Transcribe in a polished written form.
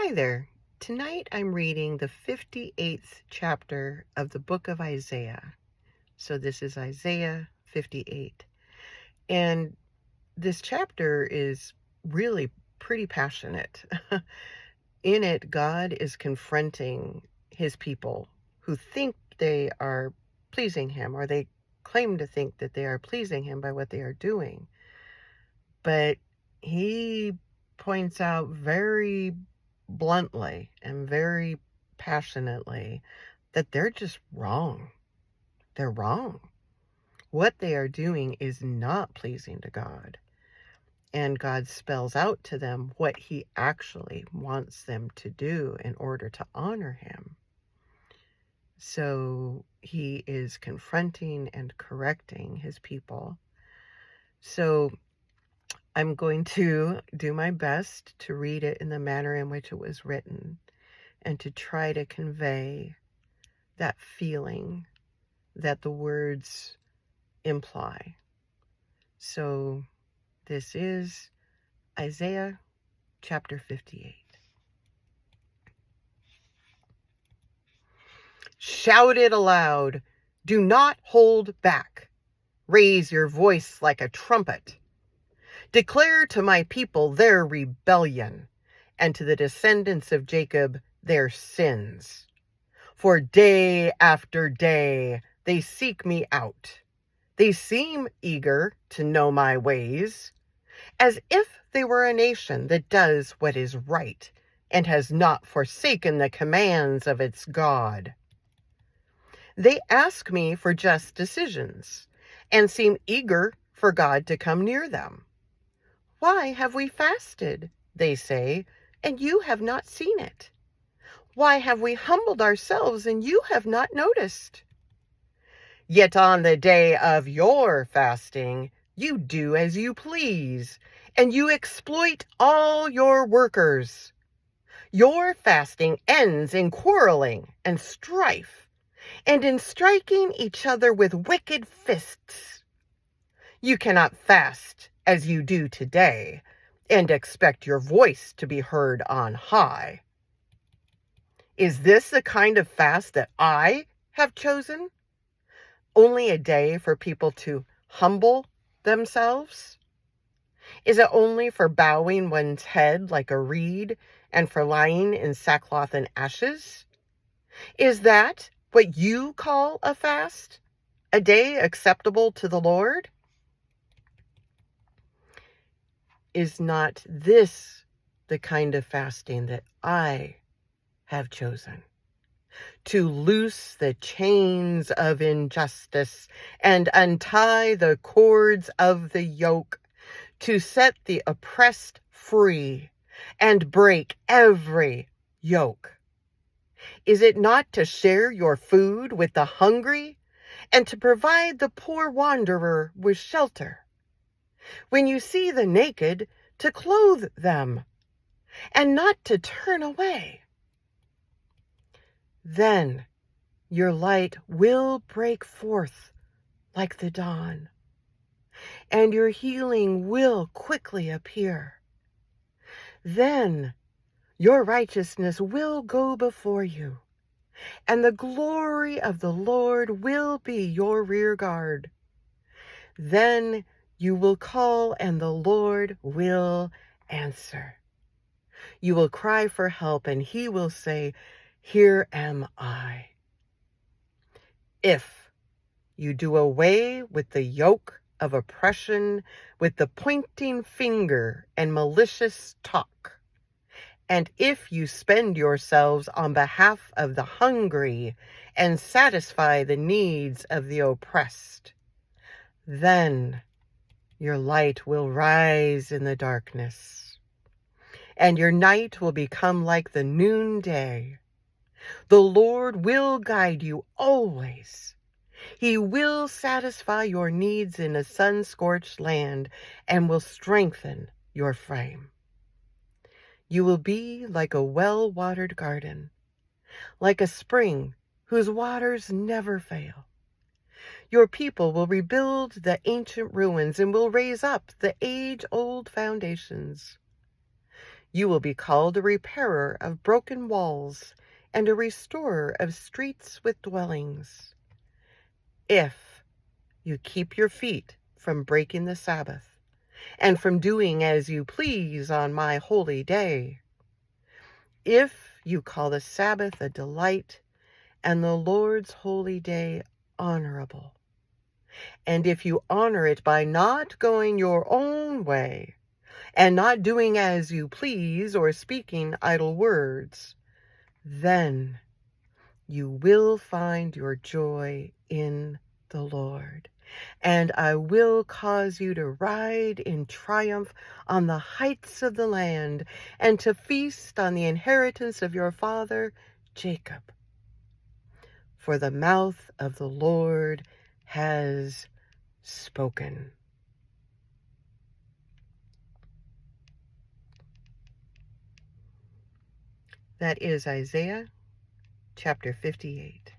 Hi there. Tonight I'm reading the 58th chapter of the book of Isaiah. So this is Isaiah 58. And this chapter is really pretty passionate. In it, God is confronting his people who think they are pleasing him, or they claim to think that they are pleasing him by what they are doing. But he points out very bluntly and very passionately that they're just wrong. They're wrong. What they are doing is not pleasing to God. And God spells out to them what he actually wants them to do in order to honor him. So he is confronting and correcting his people. So I'm going to do my best to read it in the manner in which it was written and to try to convey that feeling that the words imply. So this is Isaiah chapter 58. Shout it aloud. Do not hold back. Raise your voice like a trumpet. Declare to my people their rebellion, and to the descendants of Jacob their sins. For day after day they seek me out. They seem eager to know my ways, as if they were a nation that does what is right and has not forsaken the commands of its God. They ask me for just decisions and seem eager for God to come near them. Why have we fasted, they say, and you have not seen it? Why have we humbled ourselves and you have not noticed? Yet on the day of your fasting, you do as you please, and you exploit all your workers. Your fasting ends in quarreling and strife, and in striking each other with wicked fists. You cannot fast as you do today, and expect your voice to be heard on high. Is this the kind of fast that I have chosen? Only a day for people to humble themselves? Is it only for bowing one's head like a reed and for lying in sackcloth and ashes? Is that what you call a fast? A day acceptable to the Lord? Is not this the kind of fasting that I have chosen? To loose the chains of injustice and untie the cords of the yoke, to set the oppressed free and break every yoke. Is it not to share your food with the hungry and to provide the poor wanderer with shelter? When you see the naked, to clothe them, and not to turn away. Then your light will break forth like the dawn, and your healing will quickly appear. Then your righteousness will go before you, and the glory of the Lord will be your rear guard. Then you will call, and the Lord will answer. You will cry for help, and he will say, "Here am I." If you do away with the yoke of oppression, with the pointing finger and malicious talk, and if you spend yourselves on behalf of the hungry and satisfy the needs of the oppressed, then your light will rise in the darkness, and your night will become like the noonday. The Lord will guide you always. He will satisfy your needs in a sun-scorched land and will strengthen your frame. You will be like a well-watered garden, like a spring whose waters never fail. Your people will rebuild the ancient ruins and will raise up the age-old foundations. You will be called a repairer of broken walls and a restorer of streets with dwellings. If you keep your feet from breaking the Sabbath and from doing as you please on my holy day, if you call the Sabbath a delight and the Lord's holy day honorable, and if you honor it by not going your own way and not doing as you please or speaking idle words, then you will find your joy in the Lord, and I will cause you to ride in triumph on the heights of the land and to feast on the inheritance of your father Jacob. For the mouth of the Lord has spoken. That is Isaiah chapter 58.